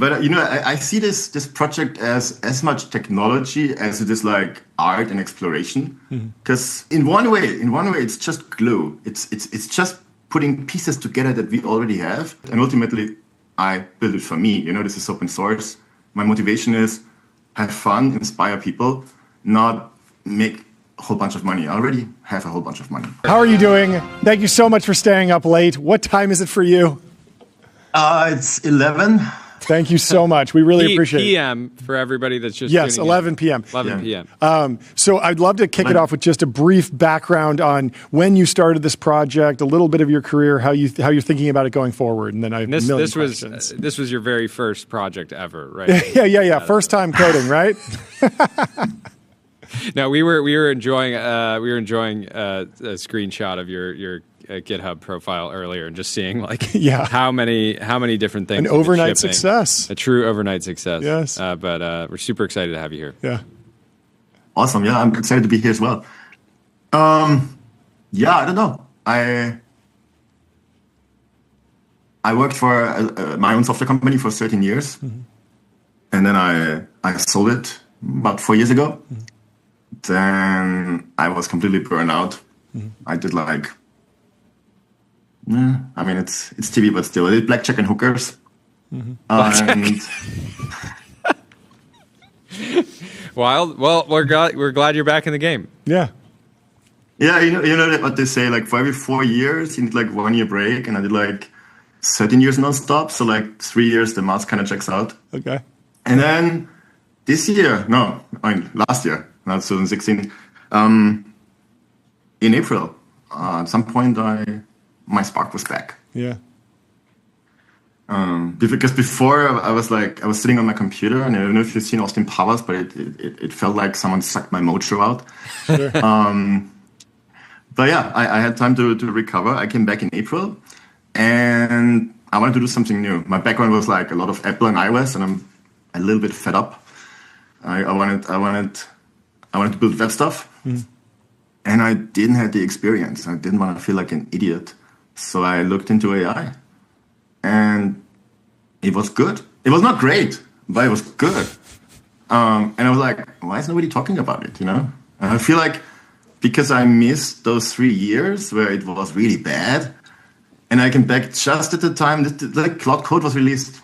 But I see this project as much technology as it is like art and exploration. Because in one way, it's just glue. It's just putting pieces together that we already have. And ultimately, I build it for me. This is open source. My motivation is have fun, inspire people, not make a whole bunch of money. I already have a whole bunch of money. How are you doing? Thank you so much for staying up late. What time is it for you? It's 11. Thank you so much. We really appreciate it. PM for everybody that's just Yes, 11 p.m. 11 p.m. So I'd love to kick it off with just a brief background on when you started this project, a little bit of your career, how you're thinking about it going forward, and then I have a million questions. This was your very first project ever, right? Yeah. First time coding, right? No, we were enjoying a screenshot of your GitHub profile earlier and just seeing how many different things. An overnight success. A true overnight success. Yes. But we're super excited to have you here. Yeah. Awesome. Yeah, I'm excited to be here as well. I don't know. I worked for my own software company for 13 years. And then I sold it about 4 years ago. Then I was completely burned out. I did it's TV, but still, I did blackjack and hookers. Wild. Well, we're glad you're back in the game. Yeah. Yeah, you know what they say, for every 4 years, you need 1 year break, and I did 13 years nonstop, so 3 years, the math kind of checks out. Okay. And then last year, 2016, in April, at some point, my spark was back. Yeah. Because before I was sitting on my computer, and I don't know if you've seen Austin Powers, but it felt like someone sucked my mojo out. Sure. But yeah, I had time to recover. I came back in April, and I wanted to do something new. My background was a lot of Apple and iOS, and I'm a little bit fed up. I wanted to build web stuff, and I didn't have the experience. I didn't want to feel like an idiot, so I looked into AI, and it was good. It was not great, but it was good. And I was like, why is nobody talking about it? And I feel like because I missed those 3 years where it was really bad, and I came back just at the time that Cloud Code was released,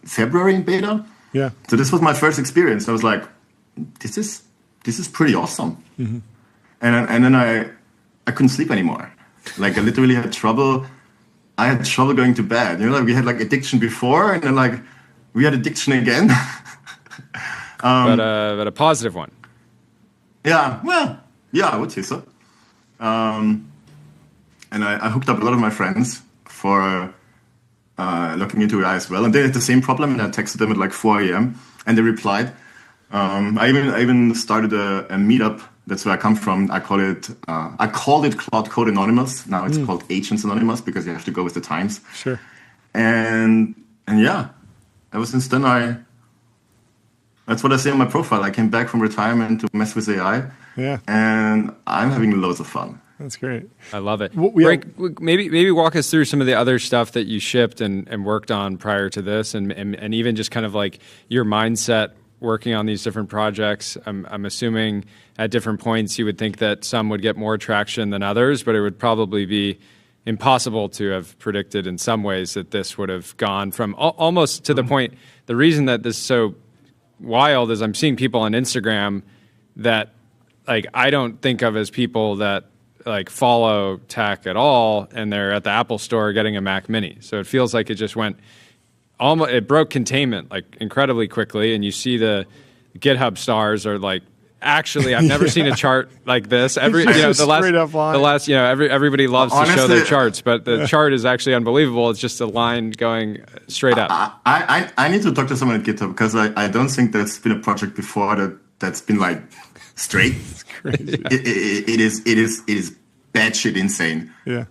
February in beta? Yeah. So this was my first experience. I was like, this is pretty awesome. And then I couldn't sleep anymore. I literally had trouble. I had trouble going to bed. We had addiction before, and then we had addiction again. But a positive one. Yeah, well, yeah, I would say so. And I hooked up a lot of my friends for looking into AI as well. And they had the same problem, and I texted them at 4 a.m. and they replied. I even started a meetup. That's where I come from. I called it Cloud Code Anonymous. Now it's called Agents Anonymous because you have to go with the times. Sure. And yeah, ever since then, that's what I say on my profile. I came back from retirement to mess with AI. Yeah. And I'm having loads of fun. That's great. I love it. Maybe walk us through some of the other stuff that you shipped and worked on prior to this, and even just kind of your mindset working on these different projects. I'm assuming at different points you would think that some would get more traction than others, but it would probably be impossible to have predicted in some ways that this would have gone from almost to the point. The reason that this is so wild is I'm seeing people on Instagram that I don't think of as people that follow tech at all, and they're at the Apple store getting a Mac Mini. So it feels like it just went it broke containment incredibly quickly, and you see the GitHub stars are actually, I've never seen a chart like this. Everybody loves to show their charts, but the chart is actually unbelievable. It's just a line going straight up. I need to talk to someone at GitHub because I don't think there's been a project before that's been straight. It's crazy. It is batshit insane. Yeah.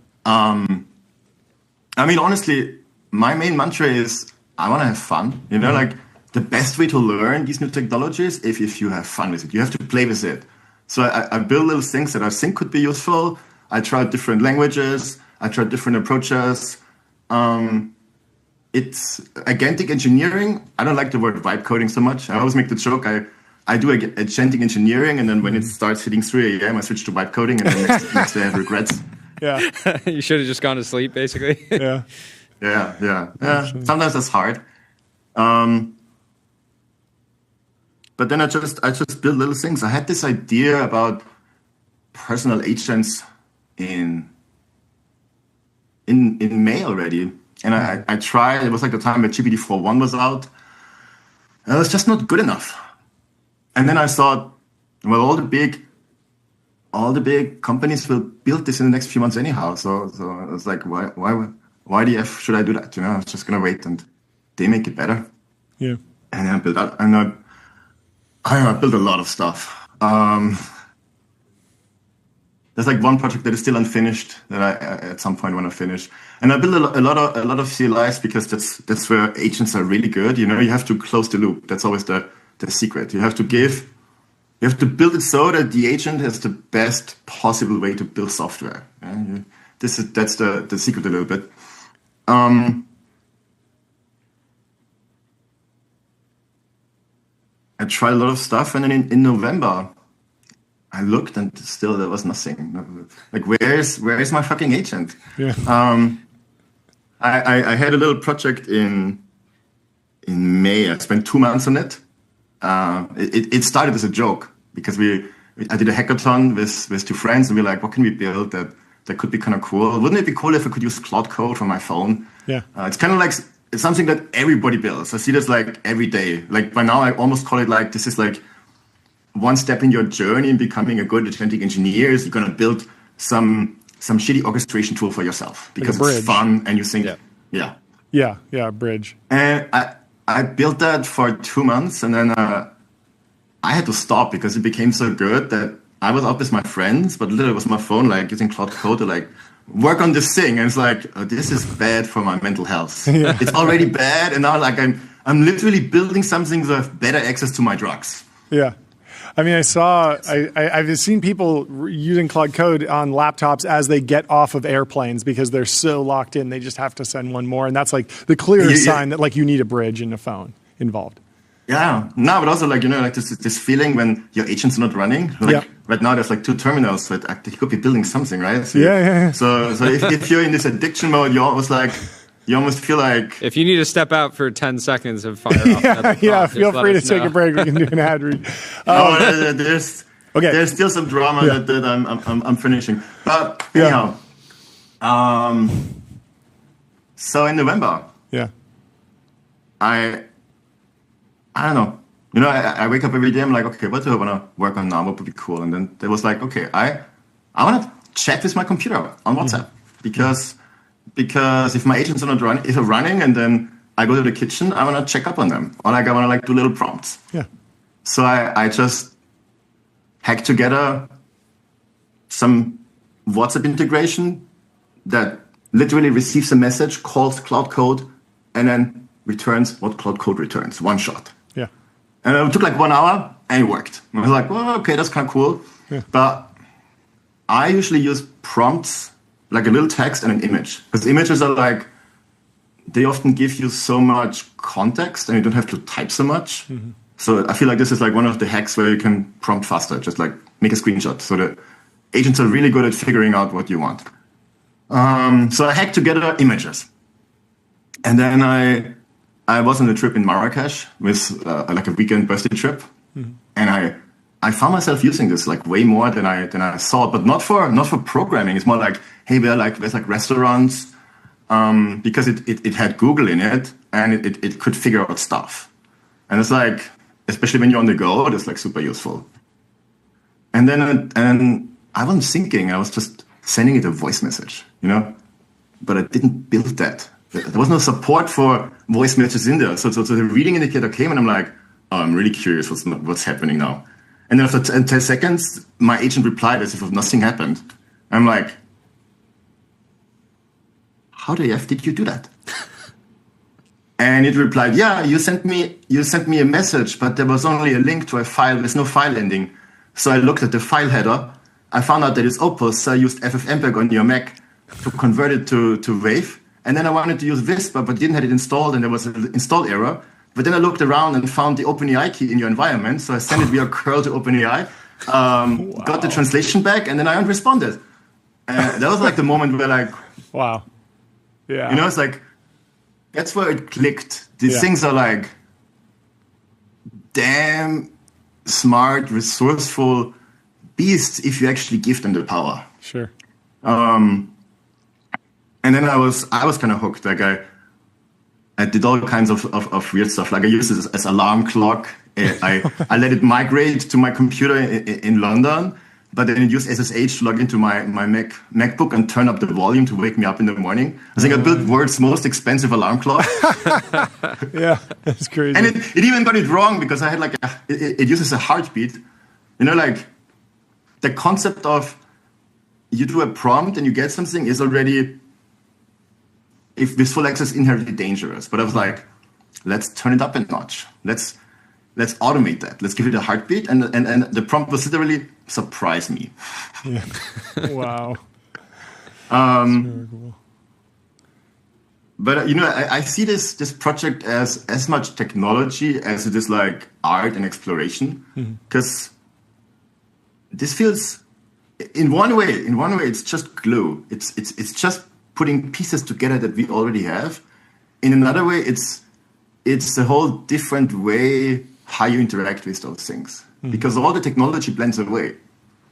Honestly, my main mantra is I want to have fun. The best way to learn these new technologies is if you have fun with it. You have to play with it. So I build little things that I think could be useful. I tried different languages. I tried different approaches. And it's agentic engineering. I don't like the word vibe coding so much. I always make the joke. I do agentic engineering, and then when it starts hitting 3 a.m., I switch to vibe coding, and then next day I have regrets. Yeah. You should have just gone to sleep, basically. Yeah. Yeah. Sometimes that's hard. But then I just build little things. I had this idea about personal agents in May already. And I tried, it was like the time that GPT-4.1 was out. And it was just not good enough. And then I thought, well, all the big companies will build this in the next few months anyhow. So I was like, why the F should I do that? I was just going to wait and they make it better. Yeah. And then I built that. And I built a lot of stuff. There's like one project that is still unfinished that I at some point want to finish. And I built a lot of CLIs because that's where agents are really good. You have to close the loop. That's always the secret. You have to build it so that the agent has the best possible way to build software. That's the secret a little bit. I tried a lot of stuff, and then in November, I looked, and still there was nothing. Like, where is my fucking agent? Yeah. I had a little project in May. I spent 2 months on it. It started as a joke because I did a hackathon with 2 friends, and we were like, what can we build that could be kind of cool? Wouldn't it be cool if I could use Cloud Code from my phone? Yeah. It's kind of like, it's something that everybody builds. I see this like every day. Like by now, I almost call it like, this is like one step in your journey in becoming a good agentic engineer is you're going to build some shitty orchestration tool for yourself because like it's fun and you think, Yeah, a bridge. And I built that for 2 months, and then I had to stop because it became so good that I was up with my friends, but literally with my phone, like using Cloud Code to like work on this thing. And it's like, oh, this is bad for my mental health. Yeah. It's already bad, and now like I'm literally building something that have better access to my drugs. Yeah. I mean, I've seen people using Cloud Code on laptops as they get off of airplanes because they're so locked in. They just have to send one more. And that's like the clear sign that like you need a bridge and a phone involved. Yeah. No, but also like, like this feeling when your agent's not running. Like right now there's like 2 terminals, but you could be building something, right? So So if you're in this addiction mode, you almost feel like... If you need to step out for 10 seconds and fire off. Feel free to take a break. We can do an ad read. There's still some drama that I'm finishing. But anyhow, so in November, I don't know. I wake up every day. I'm like, okay, what do I want to work on now? What would be cool? And then there was like, okay, I want to chat with my computer on WhatsApp because if my agents are not running, and then I go to the kitchen, I want to check up on them, or like I want to like do little prompts. Yeah. So I just hacked together some WhatsApp integration that literally receives a message, calls Cloud Code, and then returns what Cloud Code returns, one shot. Yeah. And it took like 1 hour, and it worked. I was like, well, okay, that's kind of cool. Yeah. But I usually use prompts, like a little text and an image. Because images are like, they often give you so much context, and you don't have to type so much. Mm-hmm. So I feel like this is like one of the hacks where you can prompt faster, just like make a screenshot. So the agents are really good at figuring out what you want. So I hacked together images. And then I was on a trip in Marrakesh with like a weekend birthday trip. Mm-hmm. And I found myself using this like way more than I thought, but not for programming. It's more like, hey, there's like restaurants, because it had Google in it, and it could figure out stuff. And it's like, especially when you're on the go, it's like super useful. And then I wasn't thinking, I was just sending it a voice message, but I didn't build that. There was no support for voice messages in there. So the reading indicator came, and I'm like, oh, I'm really curious what's happening now. And then after 10 seconds, my agent replied as if nothing happened. I'm like, how the F did you do that? And it replied, yeah, you sent me a message, but there was only a link to a file with no file ending. So I looked at the file header. I found out that it's Opus. So I used FFmpeg on your Mac to convert it to WAV. And then I wanted to use Whisper, but didn't have it installed, and there was an install error. But then I looked around and found the OpenAI key in your environment. So I sent it via curl to OpenAI, got the translation back, and then I responded. And that was like the moment where like, wow. Yeah. You know, it's like, that's where it clicked. These things are like damn smart, resourceful beasts if you actually give them the power. Sure. And then I was kind of hooked. Like I did all kinds of weird stuff. Like I used it as alarm clock. I let it migrate to my computer in London, but then it used SSH to log into my MacBook and turn up the volume to wake me up in the morning. I think I built world's most expensive alarm clock. Yeah, that's crazy. And it even got it wrong because I had like it uses a heartbeat. You know, like the concept of you do a prompt and you get something is already, if with full access, inherently dangerous. But I was like, let's turn it up a notch. Let's automate that. Let's give it a heartbeat. And the prompt was literally surprise me. Yeah. Wow. That's very cool. But you know, I see this project as much technology as it is like art and exploration, because this feels, in one way, it's just glue. It's just putting pieces together that we already have. In another way, it's a whole different way how you interact with those things, because all the technology blends away.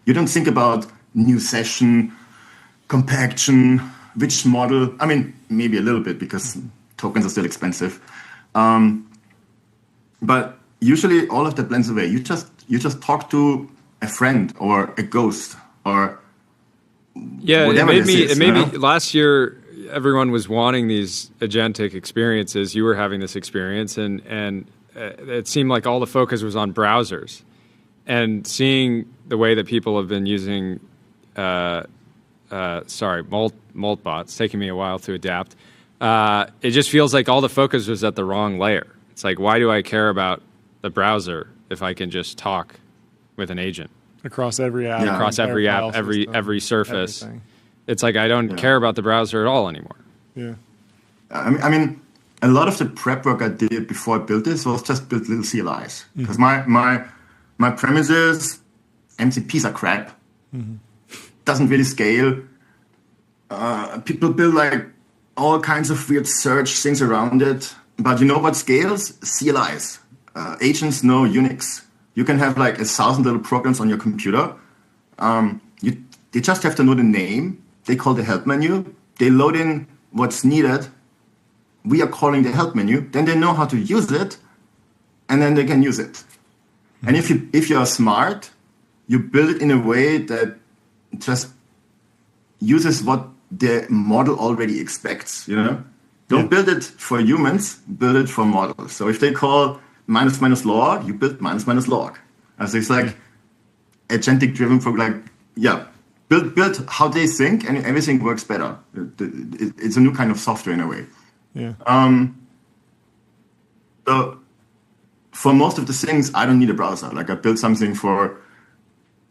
You don't think about new session, compaction, which model. I mean, maybe a little bit because tokens are still expensive. But usually all of that blends away. You just talk to a friend or a ghost or whatever it made me know? last year everyone was wanting these agentic experiences. You were having this experience and it seemed like all the focus was on browsers, and seeing the way that people have been using Moltbots, taking me a while to adapt. It just feels like all the focus was at the wrong layer. It's like, why do I care about the browser if I can just talk with an agent Across every app. Yeah. across every app, every surface? Everything. It's like I don't care about the browser at all anymore. Yeah. I mean, a lot of the prep work I did before I built this was just build little CLIs. Because my premise is MCPs are crap. Doesn't really scale. People build like all kinds of weird search things around it. But you know what scales? CLIs. Agents know Unix. You can have like 1,000 little programs on your computer. They just have to know the name. They call the help menu. They load in what's needed. We are calling the help menu. Then they know how to use it, and then they can use it. And if you are smart, you build it in a way that just uses what the model already expects. You know, don't build it for humans. Build it for models. So if they call minus log, you build minus log. So it's like agentic driven for like build how they think, and everything works better. It's a new kind of software in a way. Yeah. So for most of the things, I don't need a browser. Like I built something for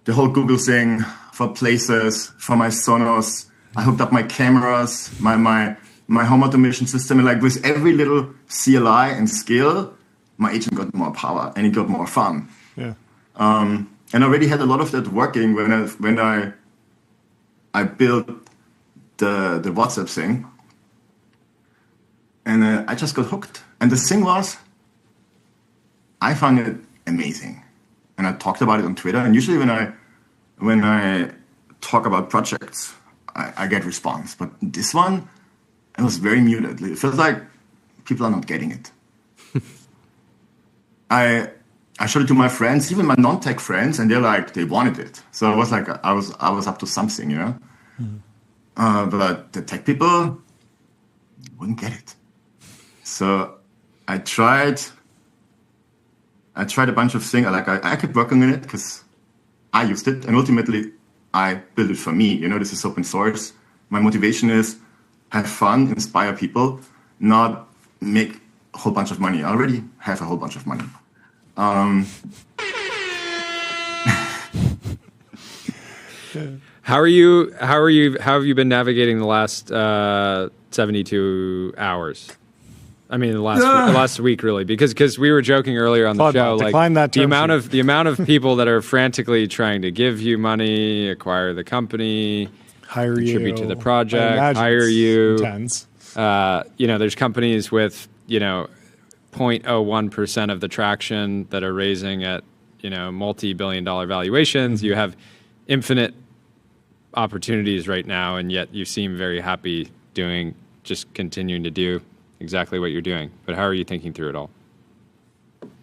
the whole Google thing, for places, for my Sonos. I hooked up my cameras, my home automation system, and like with every little CLI and skill, my agent got more power and it got more fun. Yeah. And I already had a lot of that working when I built the WhatsApp thing. And I just got hooked. And the thing was, I found it amazing. And I talked about it on Twitter. And usually when I talk about projects, I get response. But this one, it was very muted. It feels like people are not getting it. I showed it to my friends, even my non-tech friends, and they're like, they wanted it. So it was like I was up to something, you know. But the tech people wouldn't get it. So I tried a bunch of things. Like I kept working on it because I used it, and ultimately I built it for me. You know, this is open source. My motivation is have fun, inspire people, not make a whole bunch of money. I already have a whole bunch of money. How have you been navigating the last 72 hours. I mean, the last week really, because we were joking earlier on the show, like the amount of people that are frantically trying to give you money, acquire the company, contribute to the project, hire you. Intense. There's companies with 0.01% of the traction that are raising at multi-billion-dollar valuations. You have infinite opportunities right now, and yet you seem very happy continuing to do exactly what you're doing. But how are you thinking through it all?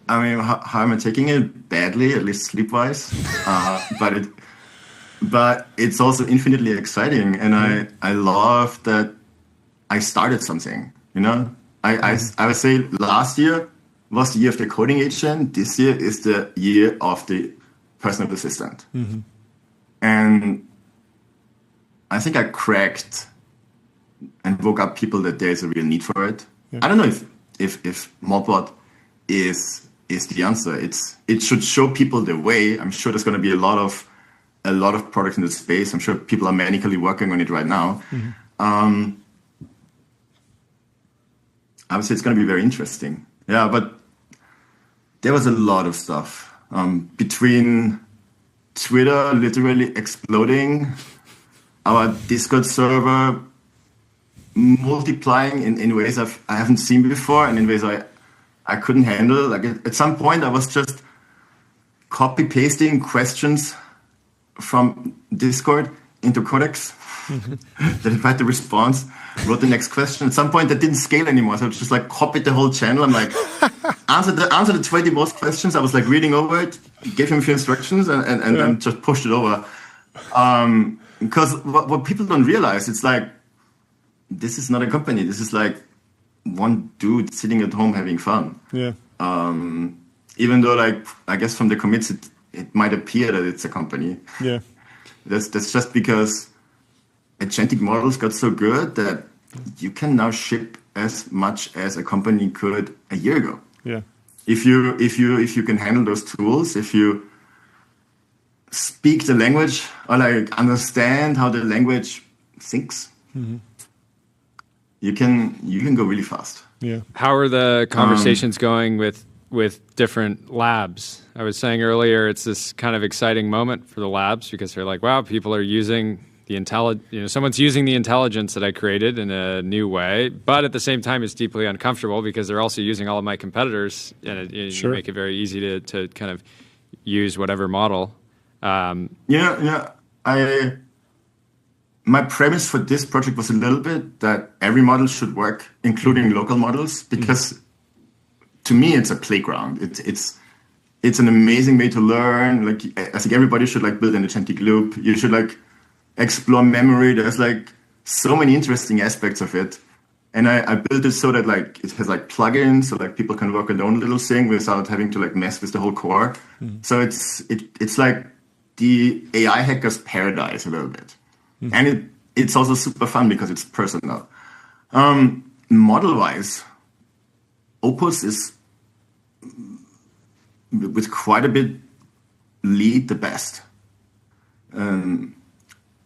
I mean, how am I taking it? Badly, at least sleep-wise. But it's also infinitely exciting, and I love that I started something. I would say last year was the year of the coding agent. This year is the year of the personal assistant. Mm-hmm. And I think I cracked and woke up people that there's a real need for it. Yeah. I don't know if Modbot is the answer. It should show people the way. I'm sure there's going to be a lot of products in the space. I'm sure people are manically working on it right now. Mm-hmm. I would say it's going to be very interesting. Yeah, but there was a lot of stuff between Twitter literally exploding, our Discord server multiplying in ways I haven't seen before, and in ways I couldn't handle. Like at some point, I was just copy pasting questions from Discord into Codex. Mm-hmm. Then I write the response, wrote the next question. At some point, that didn't scale anymore, so I just like copied the whole channel. I'm like, answer the 20 most questions. I was like reading over it, gave him a few instructions, and then just pushed it over. Because what people don't realize, it's like, this is not a company. This is like one dude sitting at home having fun. Yeah. Even though, like, I guess from the commits, it might appear that it's a company. Yeah. That's just because agentic models got so good that you can now ship as much as a company could a year ago. Yeah. If you can handle those tools, if you speak the language or like understand how the language thinks, mm-hmm. you can go really fast. Yeah. How are the conversations going with different labs? I was saying earlier, it's this kind of exciting moment for the labs because they're like, wow, people are using someone's using the intelligence that I created in a new way, but at the same time, it's deeply uncomfortable because they're also using all of my competitors, and you make it very easy to kind of use whatever model. My premise for this project was a little bit that every model should work, including local models, because to me, it's a playground. It's an amazing way to learn. Like, I think everybody should like build an agentic loop. You should like explore memory. There's like so many interesting aspects of it. And I built it so that like it has like plugins, so like people can work on their own little thing without having to like mess with the whole core. Mm-hmm. So it's like the AI hacker's paradise a little bit. Mm-hmm. And it's also super fun because it's personal. Model-wise, Opus is with quite a bit lead the best.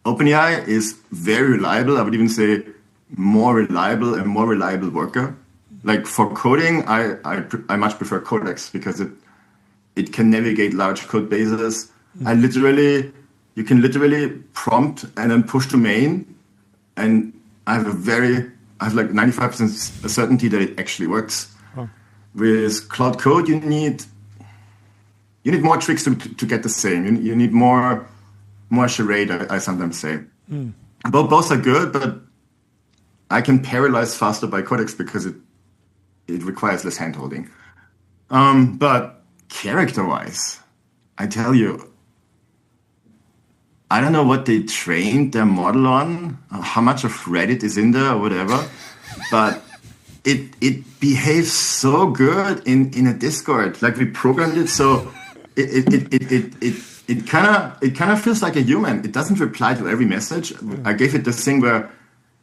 OpenAI is very reliable. I would even say more reliable worker. Like for coding, I much prefer Codex because it can navigate large code bases. You can literally prompt and then push to main, and I have like 95% certainty that it actually works. Oh. With Cloud Code, you need more tricks to get the same. You need more charade, I sometimes say. Mm. Both are good, but I can parallelize faster by Codex because it requires less handholding. But character-wise, I tell you, I don't know what they trained their model on, how much of Reddit is in there or whatever, but it behaves so good in a Discord. Like we programmed it so it kind of feels like a human. It doesn't reply to every message. I gave it this thing where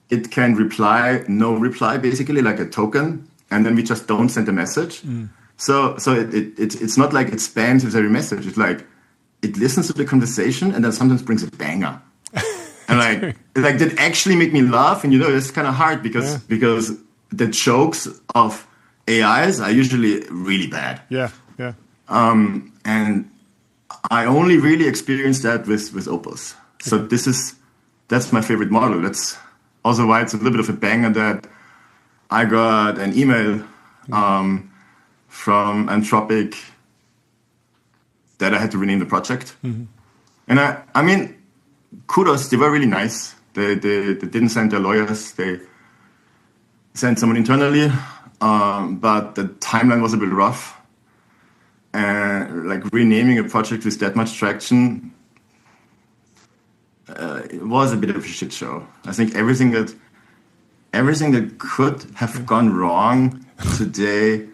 it can reply, no reply, basically like a token, and then we just don't send a message. Mm. So it's not like it spams with every message. It's like it listens to the conversation and then sometimes brings a banger. And like that actually made me laugh. And it's kind of hard because the jokes of AIs are usually really bad. Yeah. And I only really experienced that with Opus. So that's my favorite model. That's also why it's a little bit of a banger that I got an email from Anthropic that I had to rename the project. Mm-hmm. And I mean, kudos, they were really nice. They didn't send their lawyers. They sent someone internally, but the timeline was a bit rough. And like renaming a project with that much traction, it was a bit of a shit show. I think everything that could have gone wrong today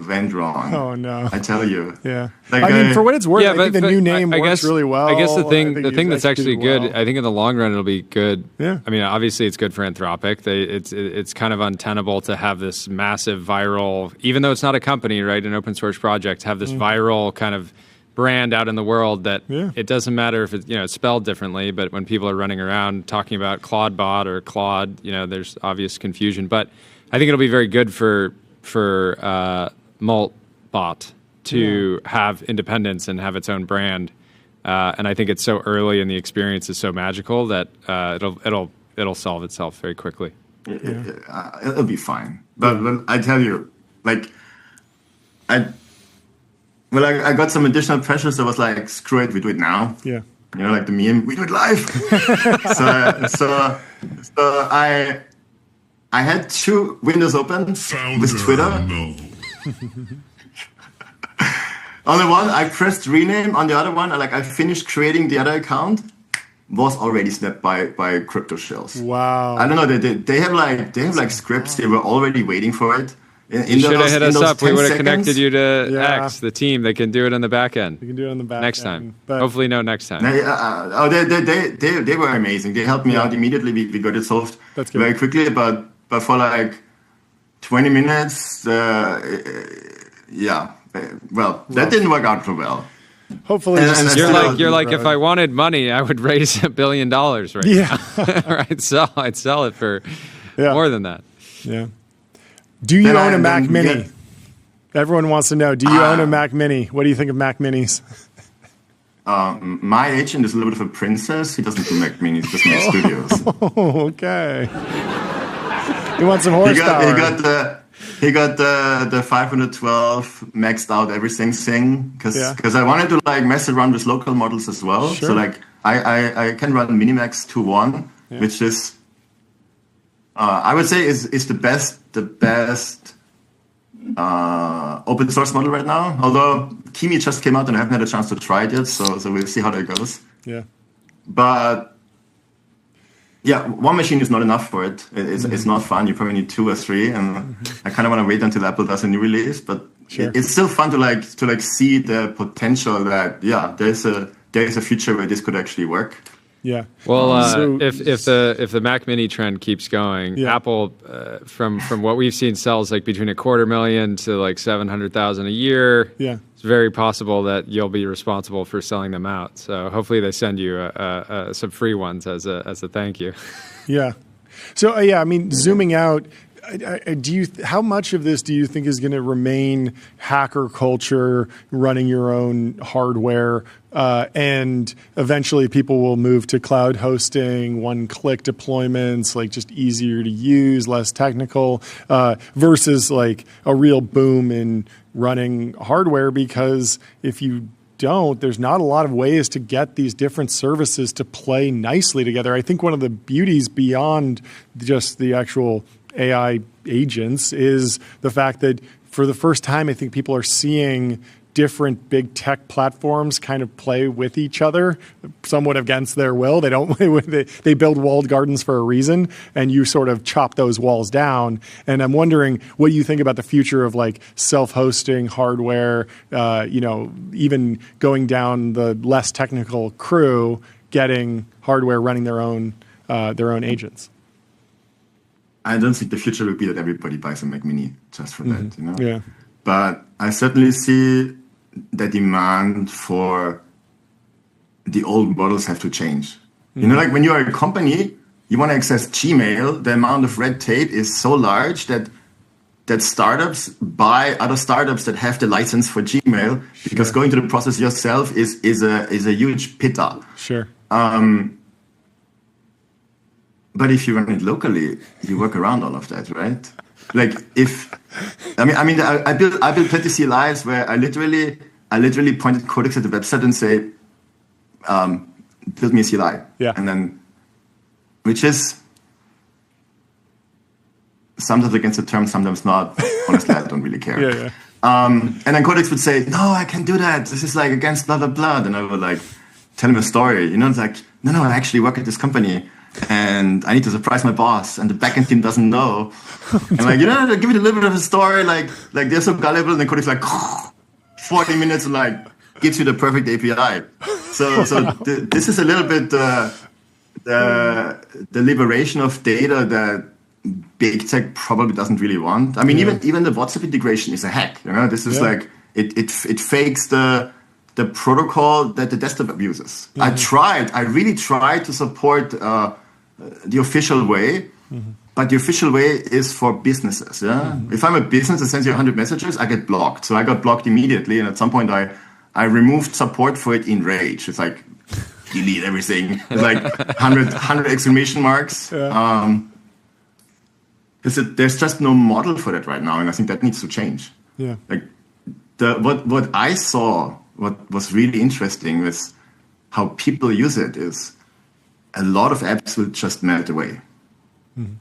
went wrong. Oh no! I tell you. Yeah. Like, I mean, for what it's worth, I think the new name works really well. I guess the thing that's actually good, I think in the long run it'll be good. Yeah. I mean, obviously it's good for Anthropic. It's kind of untenable to have this massive viral, even though it's not a company, right? An open source project, have this viral kind of brand out in the world that it doesn't matter if it's spelled differently, but when people are running around talking about Clawdbot or Claude, there's obvious confusion. But I think it'll be very good for Maltbot to have independence and have its own brand, and I think it's so early and the experience is so magical that it'll solve itself very quickly. It'll be fine. But I tell you, like, I got some additional pressure, so I was like, screw it, we do it now. Yeah. Like the meme, we do it live. so I had 2 windows open with Twitter. On the one, I pressed rename. On the other one, I finished creating the other account. Was already snapped by crypto shells. Wow. I don't know. They have scripts. They were already waiting for it. You should have hit us up. We would have connected you to X, the team. They can do it on the back end. They can do it on the back next time. But hopefully, next time. They were amazing. They helped me out immediately. We got it solved very quickly. But for like 20 minutes, that didn't work out so well. Hopefully, you're like if I wanted money, I would raise $1 billion right now. Right? I'd sell it for more than that. Yeah. Do you own a Mac Mini? Everyone wants to know. Do you own a Mac Mini? What do you think of Mac Minis? My agent is a little bit of a princess. He doesn't do Mac Minis, just Mac Studios. Oh, okay. He wants some horsepower. He got the 512 maxed out everything thing because I wanted to mess around with local models as well. Sure. So I can run Minimax 2.1, which is I would say is the best open source model right now. Although Kimi just came out and I haven't had a chance to try it yet, so we'll see how that goes. Yeah, but. Yeah, one machine is not enough for it. It's not fun. You probably need 2 or 3, and I kind of want to wait until Apple does a new release. But it's still fun to see the potential that there is a future where this could actually work. Yeah. Well, if the Mac Mini trend keeps going, Apple, from what we've seen, sells between $250,000 to 700,000 a year. Yeah. It's very possible that you'll be responsible for selling them out. So hopefully they send you some free ones as a thank you. Yeah. So I mean, zooming out. How much of this do you think is going to remain hacker culture, running your own hardware, and eventually people will move to cloud hosting, one-click deployments, just easier to use, less technical, versus a real boom in running hardware? Because if you don't, there's not a lot of ways to get these different services to play nicely together. I think one of the beauties beyond just the actual AI agents is the fact that for the first time, I think people are seeing different big tech platforms kind of play with each other, somewhat against their will. They don't. They build walled gardens for a reason, and you sort of chop those walls down. And I'm wondering what you think about the future of self-hosting hardware. Even going down the less technical crew, getting hardware running their own agents. I don't think the future will be that everybody buys a Mac Mini just for that, Yeah. But I certainly see the demand for the old models have to change. You know, like when you are a company, you want to access Gmail, the amount of red tape is so large that startups buy other startups that have the license for Gmail, because going through the process yourself is a huge pitta. Sure. But if you run it locally, you work around all of that, right? Like I built plenty of CLIs where I literally pointed codecs at the website and say, build me a CLI. Yeah. And then, which is sometimes against the term, sometimes not. Honestly, I don't really care. Yeah. And then codecs would say, no, I can't do that. This is like against blah, blah, blah. And I would like tell him a story. You know, it's like, no, I actually work at this company and I need to surprise my boss and the backend team doesn't know. And like, you know, give it a little bit of a story. Like they're so gullible, and the codec's like 40 minutes and like gives you the perfect API. So this is a little bit the liberation of data that big tech probably doesn't really want. I mean, even the WhatsApp integration is a hack. You know, this is like it fakes the protocol that the desktop app uses. I really tried to support the official way, but the official way is for businesses. Yeah, if I'm a business that sends you 100 messages, I get blocked. So I got blocked immediately, and at some point I removed support for it in rage. It's like delete everything. It's like 100 exclamation marks. Yeah. There's just no model for that right now, and I think that needs to change. Yeah. Like what I saw, what was really interesting was how people use it is a lot of apps will just melt away.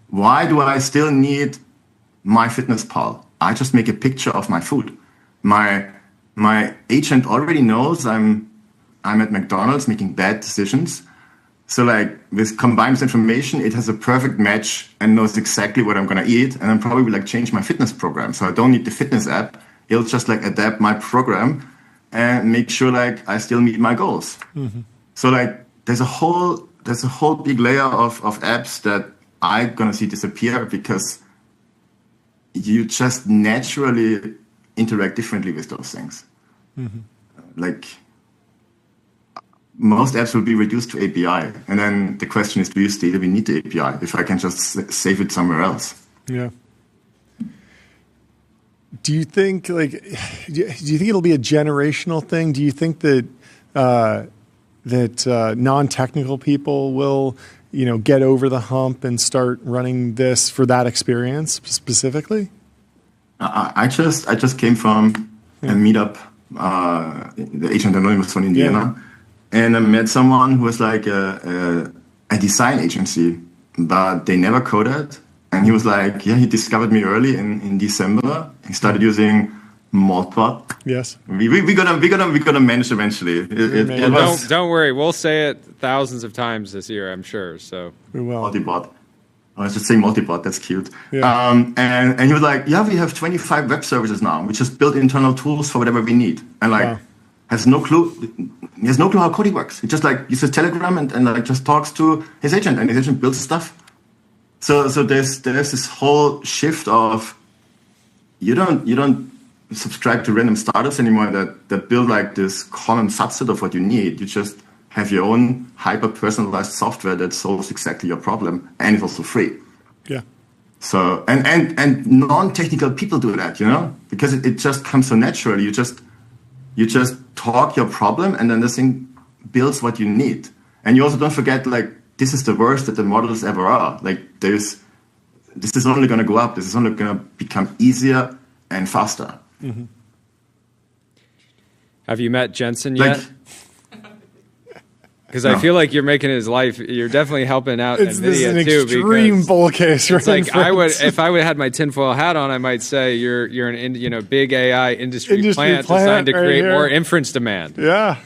Why do I still need MyFitnessPal? I just make a picture of my food. My agent already knows I'm at McDonald's making bad decisions. So like with combined information, it has a perfect match and knows exactly what I'm going to eat. And then probably like change my fitness program. So I don't need the fitness app. It'll just like adapt my program and make sure like I still meet my goals. So like there's a whole big layer of apps that I'm going to see disappear because you just naturally interact differently with those things. Like most apps will be reduced to API. And then the question is, do you still even need the API if I can just save it somewhere else? Yeah. Do you think do you think it'll be a generational thing? Do you think that non-technical people will, get over the hump and start running this for that experience specifically? I just came from a meetup, the Agent Anonymous from Indiana, and I met someone who was like a design agency, but they never coded. And he was like, he discovered me early in December. He started using Maltbot. Yes. We're gonna manage eventually. Don't worry, we'll say it thousands of times this year, I'm sure. So we will. Multibot. I was just saying Multibot. That's cute. Yeah. And he was like, we have 25 web services now. We just build internal tools for whatever we need. And like has no clue. He has no clue how coding works. He just like uses Telegram and like just talks to his agent, and his agent builds stuff. So there's this whole shift of you don't subscribe to random startups anymore that build like this common subset of what you need. You just have your own hyper-personalized software that solves exactly your problem, and it's also free. Yeah. So and non-technical people do that, because it just comes so naturally. You just talk your problem, and then the thing builds what you need. And you also don't forget, like, this is the worst that the models ever are. Like, this is only going to go up. This is only going to become easier and faster. Mm-hmm. Have you met Jensen yet? Because I feel like you're making his life. You're definitely helping out NVIDIA too. It's an extreme bull case. It's like if I would have had my tinfoil hat on, I might say you're an big AI industry plant designed to create more inference demand. Yeah.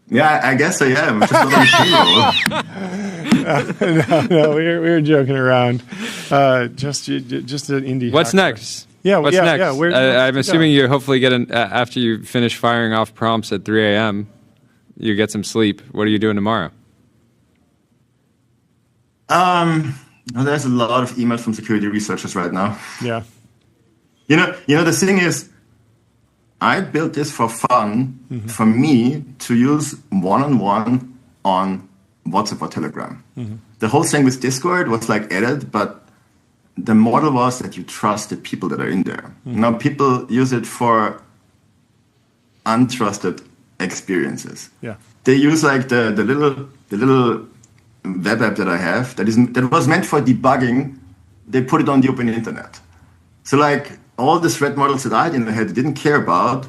Yeah, I guess I am. Just no, we were joking around. Just an indie. What's next? Yeah, what's next? Yeah, I'm assuming you hopefully get after you finish firing off prompts at 3 a.m. You get some sleep. What are you doing tomorrow? There's a lot of emails from security researchers right now. Yeah. The thing is, I built this for fun, for me to use one-on-one on WhatsApp or Telegram. The whole thing with Discord was like added, but the model was that you trust the people that are in there. Now people use it for untrusted experiences. Yeah. They use like the little web app that I have that was meant for debugging. They put it on the open internet. So like all the threat models that I didn't care about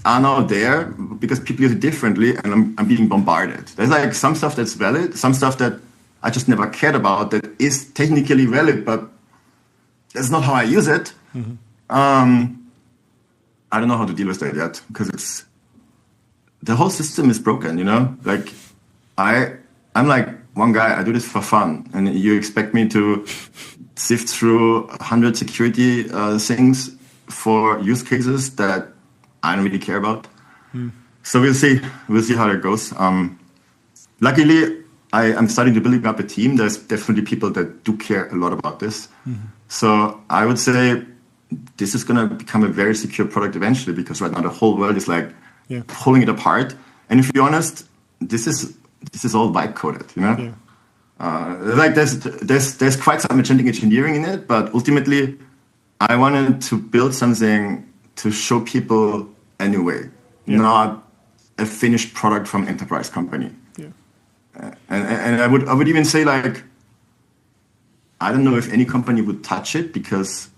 are now there because people use it differently, and I'm being bombarded. There's like some stuff that's valid, some stuff that I just never cared about that is technically valid, but that's not how I use it. I don't know how to deal with that yet because the whole system is broken, you know? Like I'm like one guy, I do this for fun, and you expect me to sift through 100 security things for use cases that I don't really care about. So we'll see how that goes. Luckily, I'm starting to build up a team. There's definitely people that do care a lot about this. So I would say this is going to become a very secure product eventually, because right now the whole world is like pulling it apart. And if you're honest, this is all byte coded, you know? Like there's quite some agentic engineering in it, but ultimately I wanted to build something to show people anyway, not a finished product from enterprise company. And I would even say, like, I don't know if any company would touch it, because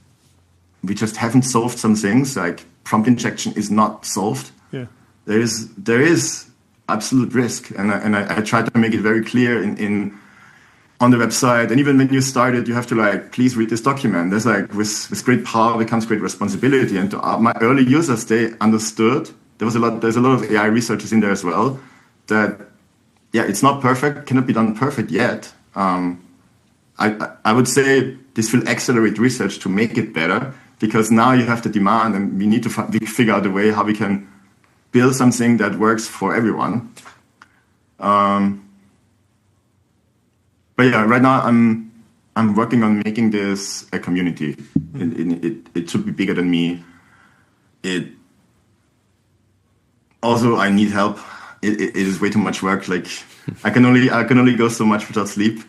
we just haven't solved some things. Like prompt injection is not solved. There is absolute risk, and I try to make it very clear in on the website. And even when you start it, you have to like, please read this document. There's like with great power becomes great responsibility. And to my early users, they understood. There's a lot of AI researchers in there as well. That it's not perfect, cannot be done perfect yet. I would say this will accelerate research to make it better, because now you have the demand, and we need to figure out a way how we can build something that works for everyone. But yeah, right now I'm working on making this a community. It should be bigger than me. Also, I need help. It is way too much work. Like I can only go so much without sleep.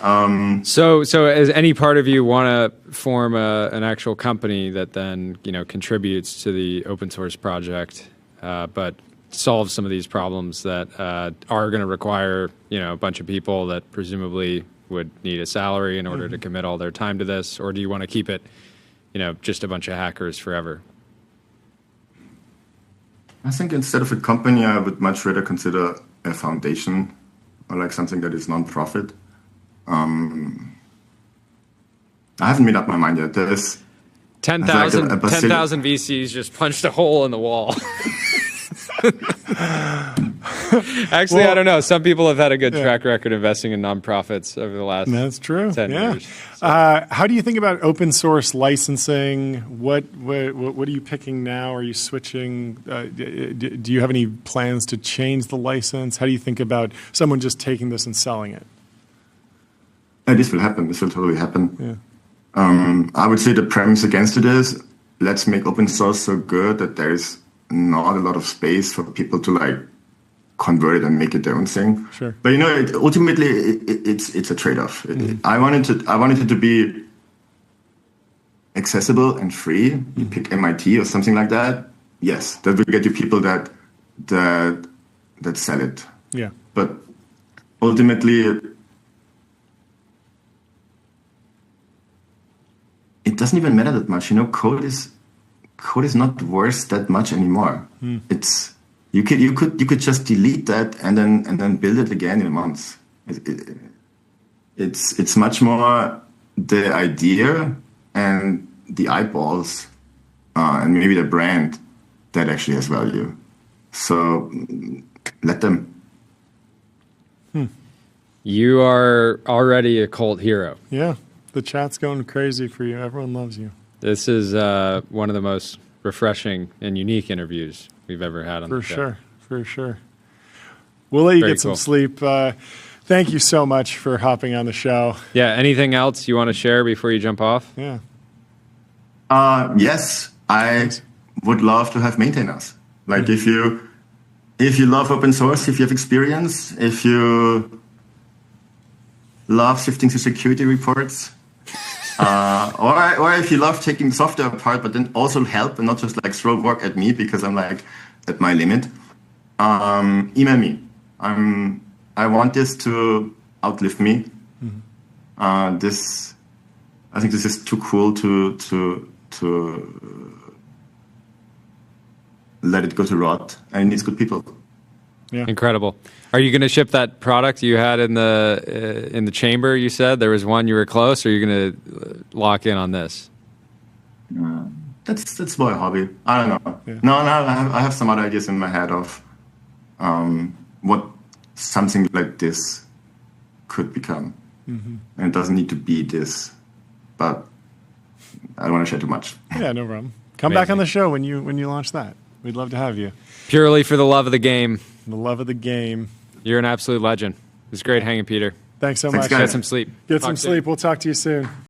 So as any part of you want to form an actual company that then contributes to the open source project, but solves some of these problems that are going to require a bunch of people that presumably would need a salary in order to commit all their time to this, or do you want to keep it just a bunch of hackers forever? I think instead of a company, I would much rather consider a foundation, or like something that is non-profit. I haven't made up my mind yet. There's 10,000 VCs just punched a hole in the wall. Actually, I don't know. Some people have had a good track record investing in nonprofits over the last 10 years. So. How do you think about open source licensing? What are you picking now? Are you switching? Do you have any plans to change the license? How do you think about someone just taking this and selling it? This will happen. This will totally happen. I would say the premise against it is, let's make open source so good that there's not a lot of space for people to like convert it and make it their own thing. Sure. But ultimately it's a trade-off. I wanted it to be accessible and free. You pick MIT or something like that. Yes, that will get you people that sell it. Yeah. But ultimately, it doesn't even matter that much. Code is not worth that much anymore. It's you could just delete that and then build it again in a month. It's much more the idea and the eyeballs and maybe the brand that actually has value. So let them. You are already a cult hero. Yeah, the chat's going crazy for you. Everyone loves you. This is one of the most refreshing and unique interviews we've ever had on the show. For sure. We'll let you get some sleep. Thank you so much for hopping on the show. Yeah, anything else you want to share before you jump off? Yeah. Yes, I would love to have maintainers. Like if if you love open source, if you have experience, if you love sifting through security reports, or if you love taking software apart, but then also help and not just like throw work at me because I'm like at my limit, email me. I want this to outlive me. I think this is too cool to let it go to rot, and it needs good people. Yeah. Incredible. Are you going to ship that product you had in the chamber? You said there was one you were close, or are you going to lock in on this? That's more a hobby. I don't know. Yeah. No, I have some other ideas in my head of what something like this could become, and it doesn't need to be this, but I don't want to share too much. Yeah, no problem. Come back on the show when you launch that. We'd love to have you. Purely for the love of the game. The love of the game. You're an absolute legend. It was great hanging, Peter. Thanks so much. Get some sleep. Get some sleep. We'll talk to you soon.